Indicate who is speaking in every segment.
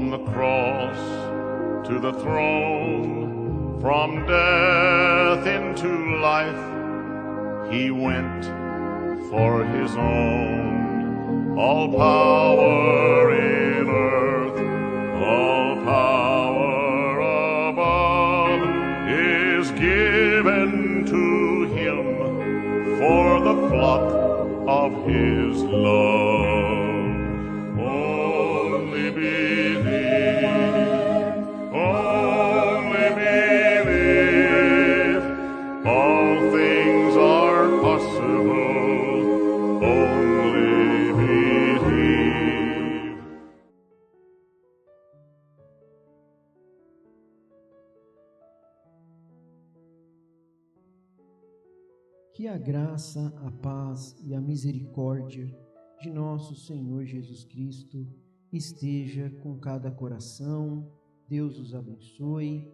Speaker 1: From the cross to the throne, from death into life, he went for his own. All power in earth, all power above is given to him for the flock of his love. Only believe, all things are possible. Only believe.
Speaker 2: Que a graça, a paz e a misericórdia de nosso Senhor Jesus Cristo esteja com cada coração. Deus os abençoe.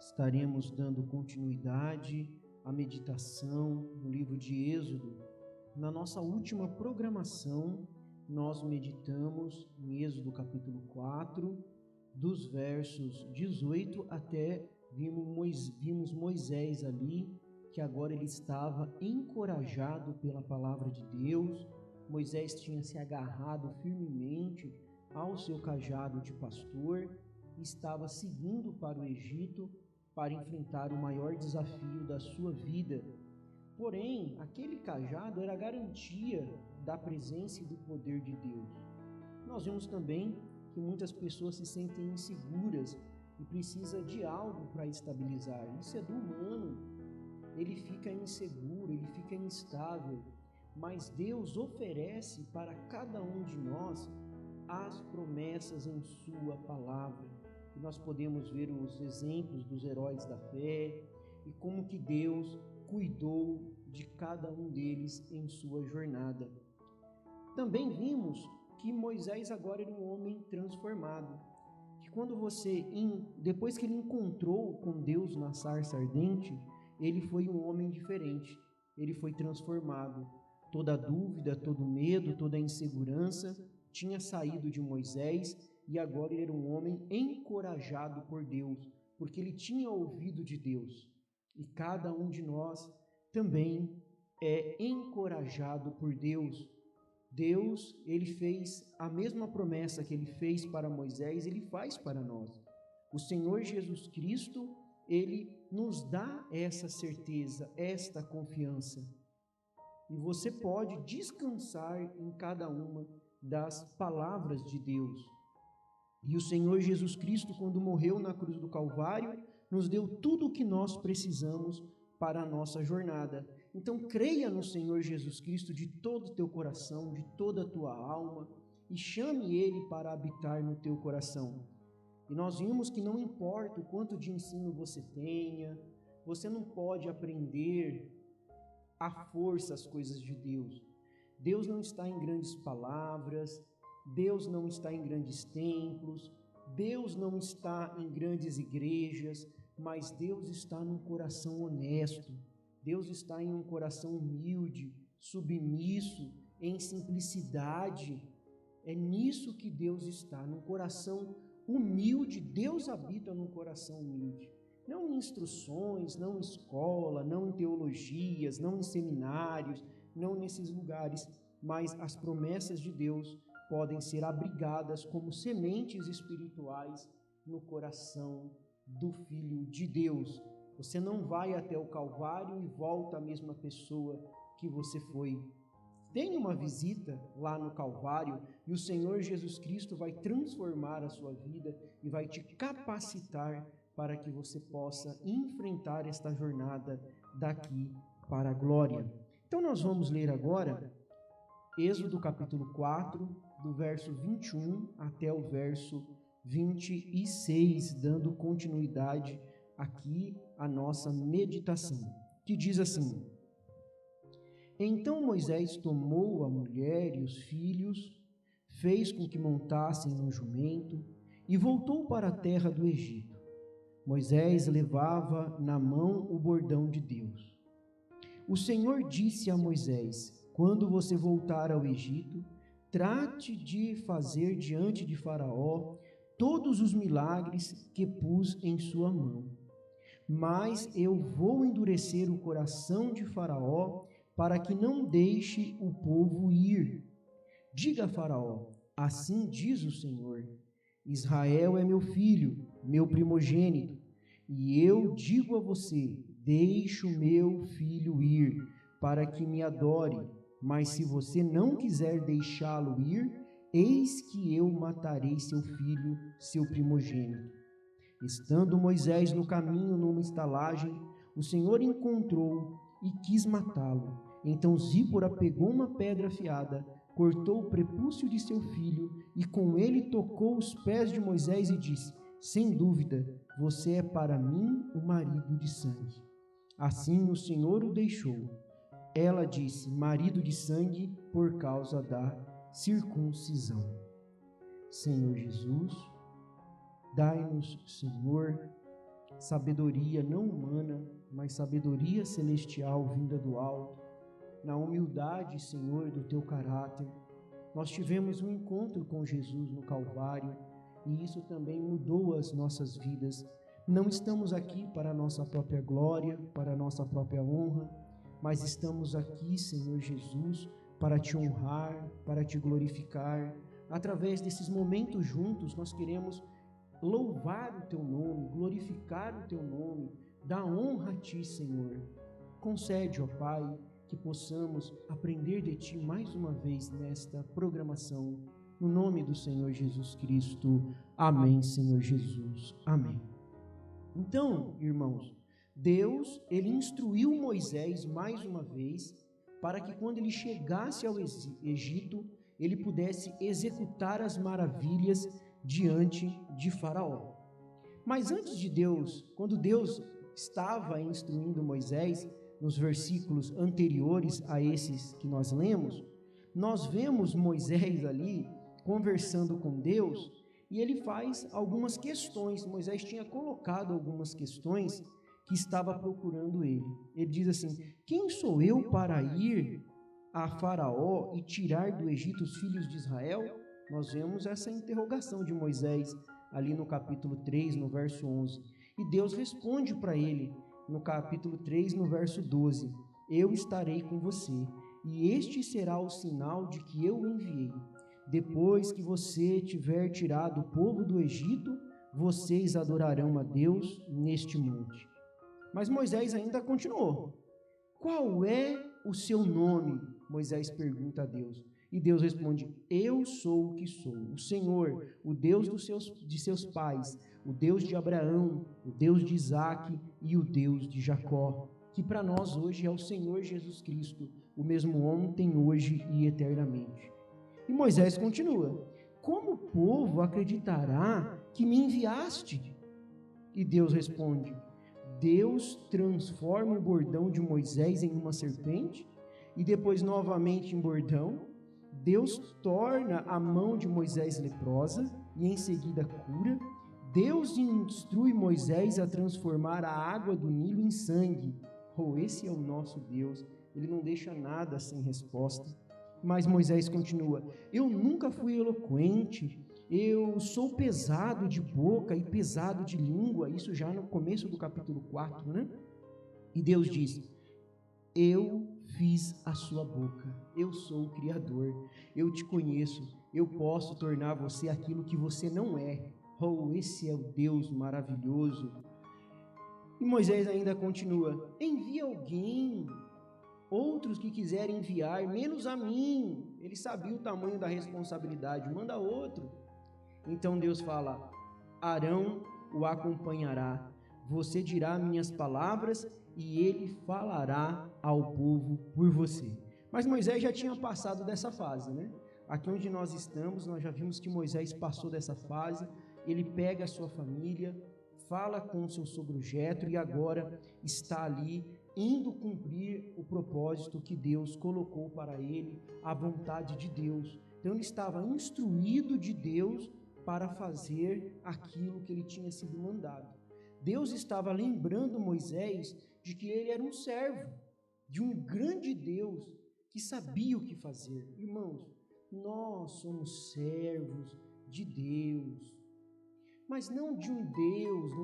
Speaker 2: Estaremos dando continuidade à meditação no livro de Êxodo. Na nossa última programação, nós meditamos em Êxodo capítulo 4, dos versos 18 até vimos Moisés ali, que agora ele estava encorajado pela palavra de Deus. Moisés tinha se agarrado firmemente ao seu cajado de pastor e estava seguindo para o Egito para enfrentar o maior desafio da sua vida. Porém, aquele cajado era a garantia da presença e do poder de Deus. Nós vimos também que muitas pessoas se sentem inseguras e precisam de algo para estabilizar. Isso é do humano. Ele fica inseguro, ele fica instável, mas Deus oferece para cada um de nós as promessas em sua palavra. E nós podemos ver os exemplos dos heróis da fé e como que Deus cuidou de cada um deles em sua jornada. Também vimos que Moisés agora era um homem transformado, que depois que ele encontrou com Deus na sarça ardente, ele foi um homem diferente, ele foi transformado. Toda a dúvida, todo o medo, toda a insegurança tinha saído de Moisés e agora ele era um homem encorajado por Deus, porque ele tinha ouvido de Deus. E cada um de nós também é encorajado por Deus. Deus, ele fez a mesma promessa que ele fez para Moisés, ele faz para nós. O Senhor Jesus Cristo, ele nos dá essa certeza, esta confiança. E você pode descansar em cada uma das palavras de Deus. E o Senhor Jesus Cristo, quando morreu na cruz do Calvário, nos deu tudo o que nós precisamos para a nossa jornada. Então, creia no Senhor Jesus Cristo de todo o teu coração, de toda a tua alma, e chame Ele para habitar no teu coração. E nós vimos que não importa o quanto de ensino você tenha, você não pode aprender à força as coisas de Deus. Deus não está em grandes palavras, Deus não está em grandes templos, Deus não está em grandes igrejas, mas Deus está num coração honesto, Deus está em um coração humilde, submisso, em simplicidade. É nisso que Deus está, num coração humilde. Deus habita num coração humilde. Não em instruções, não em escola, não em teologias, não em seminários, não nesses lugares, mas as promessas de Deus podem ser abrigadas como sementes espirituais no coração do Filho de Deus. Você não vai até o Calvário e volta a mesma pessoa que você foi. Tem uma visita lá no Calvário e o Senhor Jesus Cristo vai transformar a sua vida e vai te capacitar para que você possa enfrentar esta jornada daqui para a glória. Então nós vamos ler agora Êxodo capítulo 4, do verso 21 até o verso 26, dando continuidade aqui à nossa meditação, que diz assim: Então Moisés tomou a mulher e os filhos, fez com que montassem num jumento e voltou para a terra do Egito. Moisés levava na mão o bordão de Deus. O Senhor disse a Moisés: Quando você voltar ao Egito, trate de fazer diante de Faraó todos os milagres que pus em sua mão. Mas eu vou endurecer o coração de Faraó para que não deixe o povo ir. Diga a Faraó: assim diz o Senhor: Israel é meu filho, meu primogênito, e eu digo a você: deixe o meu filho ir, para que me adore. Mas se você não quiser deixá-lo ir, eis que eu matarei seu filho, seu primogênito. Estando Moisés no caminho numa estalagem, o Senhor encontrou e quis matá-lo. Então Zípora pegou uma pedra afiada, cortou o prepúcio de seu filho e com ele tocou os pés de Moisés e disse: sem dúvida, você é para mim o marido de sangue. Assim o Senhor o deixou. Ela disse: marido de sangue, por causa da circuncisão. Senhor Jesus, dai-nos, Senhor, sabedoria não humana, mas sabedoria celestial vinda do alto, na humildade, Senhor, do teu caráter. Nós tivemos um encontro com Jesus no Calvário e isso também mudou as nossas vidas. Não estamos aqui para a nossa própria glória, para a nossa própria honra, mas estamos aqui, Senhor Jesus, para te honrar, para te glorificar. Através desses momentos juntos, nós queremos louvar o teu nome, glorificar o teu nome, dar honra a ti, Senhor. Concede, ó Pai, que possamos aprender de ti mais uma vez nesta programação, no nome do Senhor Jesus Cristo. Amém, Senhor Jesus. Amém. Então, irmãos, Deus, ele instruiu Moisés mais uma vez para que quando ele chegasse ao Egito, ele pudesse executar as maravilhas diante de Faraó. Mas antes de Deus, quando Deus estava instruindo Moisés, nos versículos anteriores a esses que nós lemos, nós vemos Moisés ali conversando com Deus e ele faz algumas questões. Moisés tinha colocado algumas questões que estava procurando ele. Ele diz assim: quem sou eu para ir a Faraó e tirar do Egito os filhos de Israel? Nós vemos essa interrogação de Moisés ali no capítulo 3, no verso 11. E Deus responde para ele no capítulo 3, no verso 12: eu estarei com você, e este será o sinal de que eu o enviei. Depois que você tiver tirado o povo do Egito, vocês adorarão a Deus neste monte. Mas Moisés ainda continuou. Qual é o seu nome? Moisés pergunta a Deus. E Deus responde: eu sou o que sou, o Senhor, o Deus de seus pais, o Deus de Abraão, o Deus de Isaque e o Deus de Jacó, que para nós hoje é o Senhor Jesus Cristo, o mesmo ontem, hoje e eternamente. E Moisés continua: como o povo acreditará que me enviaste? E Deus responde: Deus transforma o bordão de Moisés em uma serpente e depois novamente em bordão. Deus torna a mão de Moisés leprosa e em seguida cura. Deus instrui Moisés a transformar a água do Nilo em sangue. Oh, esse é o nosso Deus. Ele não deixa nada sem resposta. Mas Moisés continua: eu nunca fui eloquente, eu sou pesado de boca e pesado de língua. Isso já no começo do capítulo 4, né? E Deus diz: eu fiz a sua boca, eu sou o Criador, eu te conheço, eu posso tornar você aquilo que você não é. Oh, esse é o Deus maravilhoso. E Moisés ainda continua: envia alguém, outros que quiserem enviar, menos a mim. Ele sabia o tamanho da responsabilidade, manda outro. Então Deus fala: Arão o acompanhará, você dirá minhas palavras e ele falará ao povo por você. Mas Moisés já tinha passado dessa fase, né? Aqui onde nós estamos, nós já vimos que Moisés passou dessa fase. Ele pega a sua família, fala com o seu sogro Jetro e agora está ali indo cumprir o propósito que Deus colocou para ele, a vontade de Deus. Então ele estava instruído de Deus para fazer aquilo que ele tinha sido mandado. Deus estava lembrando Moisés de que ele era um servo de um grande Deus que sabia o que fazer. Irmãos, nós somos servos de Deus. mas não de um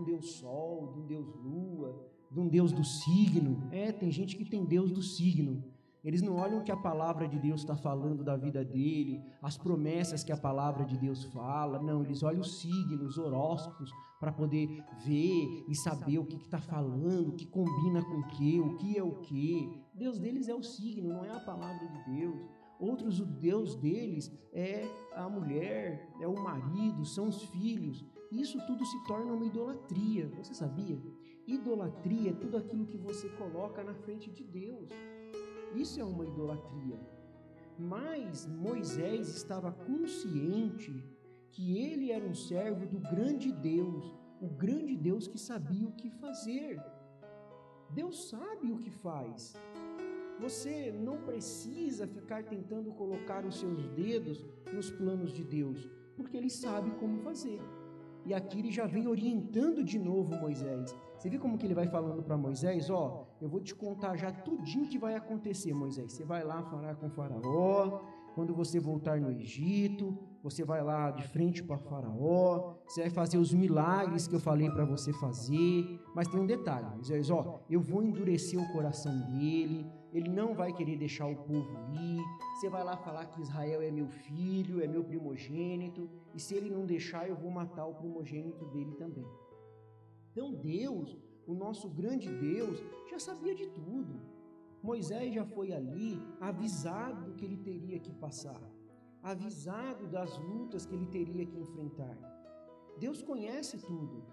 Speaker 2: Deus sol, de um Deus lua, de um Deus do signo. Tem gente que tem Deus do signo. Eles não olham o que a palavra de Deus está falando da vida dele, as promessas que a palavra de Deus fala. Não, eles olham os signos, os horóscopos, para poder ver e saber o que está falando, o que combina com o que é o que. Deus deles é o signo, não é a palavra de Deus. Outros, o Deus deles é a mulher, é o marido, são os filhos. Isso tudo se torna uma idolatria. Você sabia? Idolatria é tudo aquilo que você coloca na frente de Deus. Isso é uma idolatria. Mas Moisés estava consciente que ele era um servo do grande Deus, o grande Deus que sabia o que fazer. Deus sabe o que faz. Você não precisa ficar tentando colocar os seus dedos nos planos de Deus, porque Ele sabe como fazer. E aqui ele já vem orientando de novo Moisés. Você viu como que ele vai falando para Moisés? Eu vou te contar já tudinho que vai acontecer, Moisés. Você vai lá falar com Faraó. Quando você voltar no Egito, você vai lá de frente para Faraó. Você vai fazer os milagres que eu falei para você fazer. Mas tem um detalhe, Moisés, eu vou endurecer o coração dele. Ele não vai querer deixar o povo ir. Você vai lá falar que Israel é meu filho, é meu primogênito, e se ele não deixar, eu vou matar o primogênito dele também. Então Deus, o nosso grande Deus, já sabia de tudo. Moisés já foi ali avisado do que ele teria que passar, avisado das lutas que ele teria que enfrentar. Deus conhece tudo.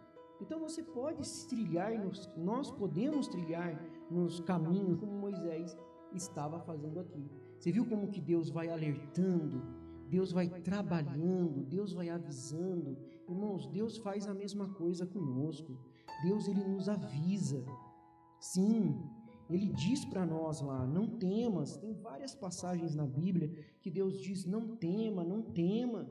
Speaker 2: Então você pode trilhar, nós podemos trilhar nos caminhos como Moisés estava fazendo aqui. Você viu como que Deus vai alertando, Deus vai trabalhando, Deus vai avisando. Irmãos, Deus faz a mesma coisa conosco. Deus, Ele nos avisa. Sim, Ele diz para nós lá, não temas. Tem várias passagens na Bíblia que Deus diz, não tema, não tema.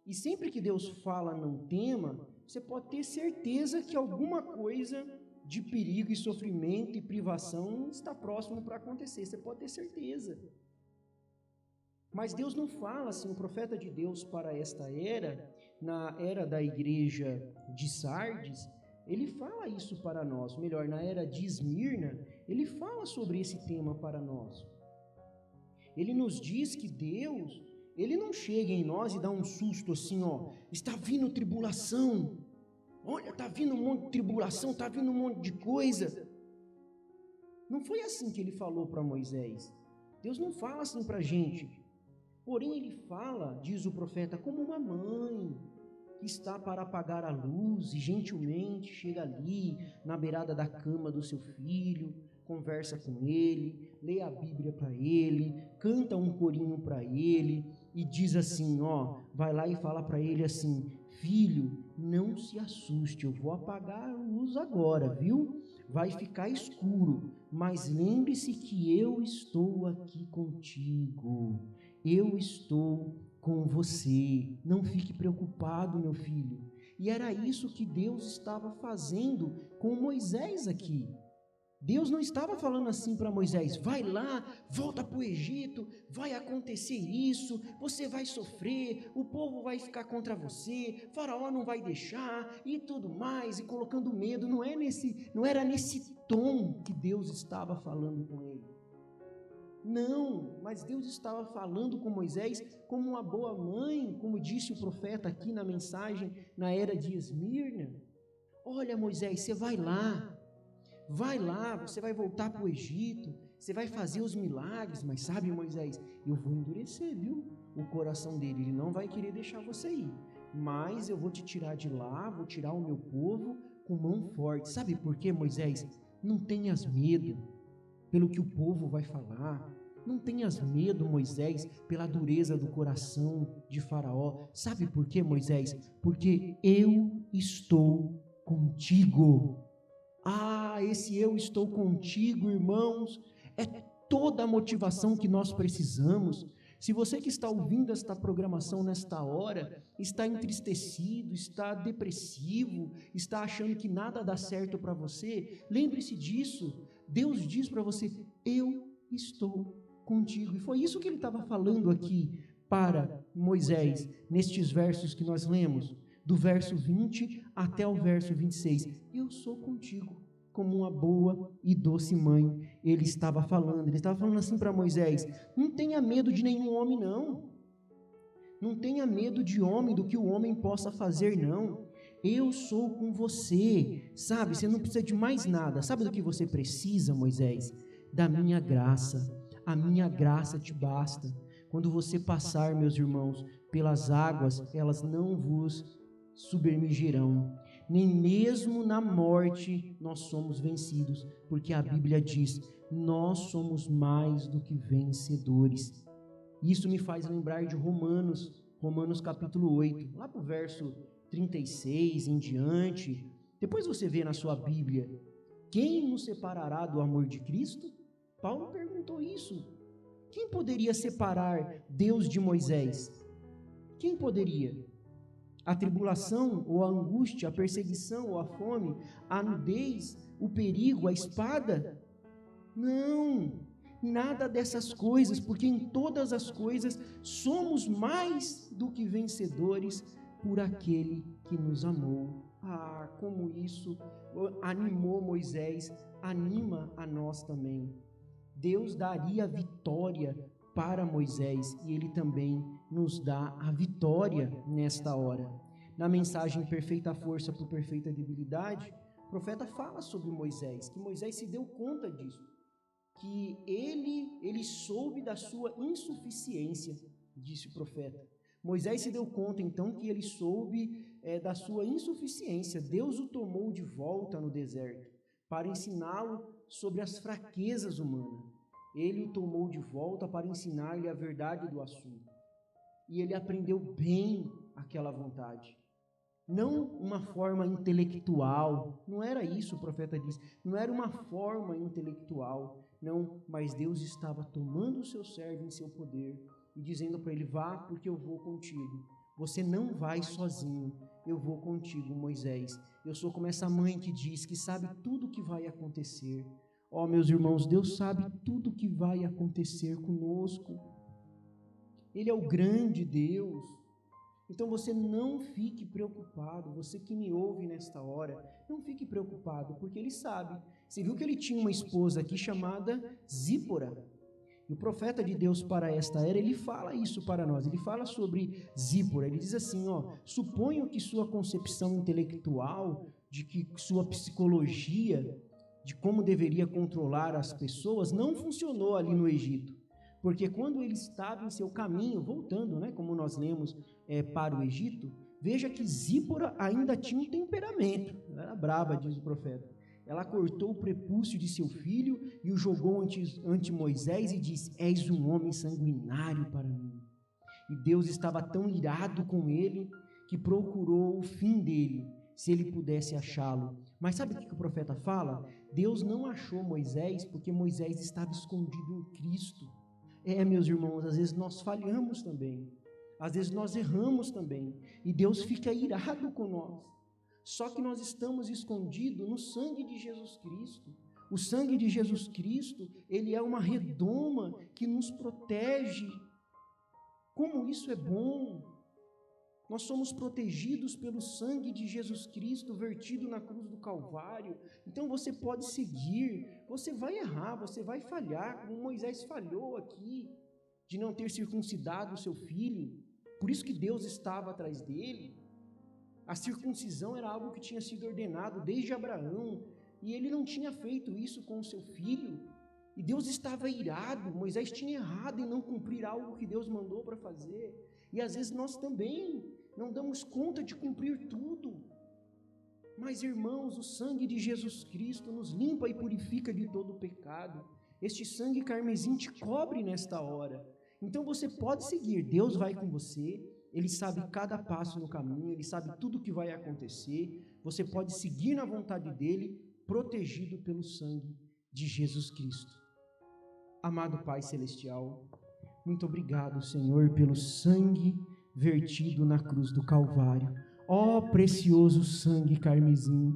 Speaker 2: E sempre que Deus fala não tema, você pode ter certeza que alguma coisa de perigo e sofrimento e privação está próximo para acontecer. Você pode ter certeza. Mas Deus não fala assim, o profeta de Deus para esta era, na era da igreja de Sardes, ele fala isso para nós. Melhor, na era de Esmirna, ele fala sobre esse tema para nós. Ele nos diz que Deus, Ele não chega em nós e dá um susto assim, está vindo tribulação, olha, está vindo um monte de tribulação, está vindo um monte de coisa. Não foi assim que Ele falou para Moisés. Deus não fala assim para a gente. Porém, Ele fala, diz o profeta, como uma mãe que está para apagar a luz e gentilmente chega ali na beirada da cama do seu filho, conversa com ele, lê a Bíblia para ele, canta um corinho para ele e diz assim, vai lá e fala para ele assim, filho, não se assuste, eu vou apagar a luz agora, viu? Vai ficar escuro, mas lembre-se que eu estou aqui contigo, eu estou com você, não fique preocupado, meu filho. E era isso que Deus estava fazendo com Moisés aqui. Deus não estava falando assim para Moisés, vai lá, volta para o Egito, vai acontecer isso, você vai sofrer, o povo vai ficar contra você, Faraó não vai deixar e tudo mais, e colocando medo. Não era nesse tom que Deus estava falando com ele. Não, mas Deus estava falando com Moisés como uma boa mãe, como disse o profeta aqui na mensagem na era de Esmirna. Olha, Moisés, você vai lá, você vai voltar para o Egito, você vai fazer os milagres, mas sabe, Moisés, eu vou endurecer, viu? O coração dele, ele não vai querer deixar você ir, mas eu vou te tirar de lá, vou tirar o meu povo com mão forte. Sabe por quê, Moisés? Não tenhas medo pelo que o povo vai falar. Não tenhas medo, Moisés, pela dureza do coração de Faraó. Sabe por quê, Moisés? Porque eu estou contigo. Esse eu estou contigo, irmãos, é toda a motivação que nós precisamos. Se você que está ouvindo esta programação nesta hora, está entristecido, está depressivo, está achando que nada dá certo para você, lembre-se disso. Deus diz para você, eu estou contigo. E foi isso que ele estava falando aqui para Moisés, nestes versos que nós lemos. do verso 20 até o verso 26. Eu sou contigo, como uma boa e doce mãe. Ele estava falando assim para Moisés: não tenha medo de nenhum homem, não. Não tenha medo de homem, do que o homem possa fazer, não. Eu sou com você, sabe? Você não precisa de mais nada. Sabe do que você precisa, Moisés? Da minha graça. A minha graça te basta. Quando você passar, meus irmãos, pelas águas, elas não vos submergirão. Nem mesmo na morte nós somos vencidos, porque a Bíblia diz: nós somos mais do que vencedores. Isso me faz lembrar de Romanos capítulo 8, lá para o verso 36 em diante. Depois você vê na sua Bíblia: quem nos separará do amor de Cristo? Paulo perguntou isso. Quem poderia separar Deus de Moisés? Quem poderia? A tribulação ou a angústia, a perseguição ou a fome, a nudez, o perigo, a espada? Não, nada dessas coisas, porque em todas as coisas somos mais do que vencedores por aquele que nos amou. Ah, como isso animou Moisés, anima a nós também. Deus daria vitória para Moisés e Ele também nos dá a vitória nesta hora. Na mensagem Perfeita Força por Perfeita Debilidade, o profeta fala sobre Moisés, que Moisés se deu conta disso, que ele soube da sua insuficiência, disse o profeta. Moisés se deu conta então que ele soube da sua insuficiência. Deus o tomou de volta no deserto para ensiná-lo sobre as fraquezas humanas. Ele o tomou de volta para ensinar-lhe a verdade do assunto. E ele aprendeu bem aquela vontade. Não uma forma intelectual, não era isso o profeta disse, não era uma forma intelectual, não, mas Deus estava tomando o seu servo em seu poder e dizendo para ele: vá, porque eu vou contigo. Você não vai sozinho, eu vou contigo, Moisés. Eu sou como essa mãe que diz que sabe tudo o que vai acontecer. Ó, meus irmãos, Deus sabe tudo o que vai acontecer conosco. Ele é o grande Deus. Então você não fique preocupado, você que me ouve nesta hora, não fique preocupado, porque Ele sabe. Você viu que ele tinha uma esposa aqui chamada Zípora. E o profeta de Deus para esta era, ele fala isso para nós, ele fala sobre Zípora, ele diz assim, ó: suponho que sua concepção intelectual, de que sua psicologia, de como deveria controlar as pessoas, não funcionou ali no Egito. Porque quando ele estava em seu caminho, voltando, né, como nós lemos, para o Egito, veja que Zípora ainda tinha um temperamento, ela era braba, diz o profeta. Ela cortou o prepúcio de seu filho e o jogou ante Moisés e disse: és um homem sanguinário para mim. E Deus estava tão irado com ele que procurou o fim dele, se ele pudesse achá-lo. Mas sabe o que o profeta fala? Deus não achou Moisés porque Moisés estava escondido em Cristo. Meus irmãos, às vezes nós falhamos também, às vezes nós erramos também, e Deus fica irado com nós. Só que nós estamos escondidos no sangue de Jesus Cristo. O sangue de Jesus Cristo, ele é uma redoma que nos protege. Como isso é bom! Nós somos protegidos pelo sangue de Jesus Cristo vertido na cruz do Calvário. Então você pode seguir, você vai errar, você vai falhar, como Moisés falhou aqui, de não ter circuncidado o seu filho. Por isso que Deus estava atrás dele. A circuncisão era algo que tinha sido ordenado desde Abraão, e ele não tinha feito isso com o seu filho. E Deus estava irado, Moisés tinha errado em não cumprir algo que Deus mandou para fazer. E às vezes nós também não damos conta de cumprir tudo. Mas, irmãos, o sangue de Jesus Cristo nos limpa e purifica de todo o pecado. Este sangue carmesim te cobre nesta hora. Então você pode seguir, Deus vai com você, Ele sabe cada passo no caminho, Ele sabe tudo o que vai acontecer. Você pode seguir na vontade dEle, protegido pelo sangue de Jesus Cristo. Amado Pai Celestial, muito obrigado, Senhor, pelo sangue vertido na cruz do Calvário. Ó precioso sangue carmesim,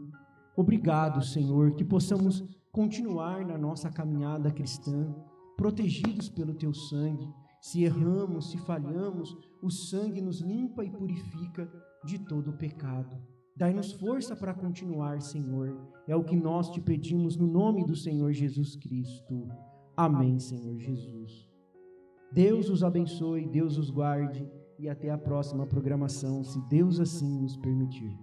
Speaker 2: obrigado, Senhor, que possamos continuar na nossa caminhada cristã, protegidos pelo Teu sangue. Se erramos, se falhamos, o sangue nos limpa e purifica de todo o pecado. Dai-nos força para continuar, Senhor. É o que nós te pedimos no nome do Senhor Jesus Cristo. Amém, Senhor Jesus. Deus os abençoe, Deus os guarde e até a próxima programação, se Deus assim nos permitir.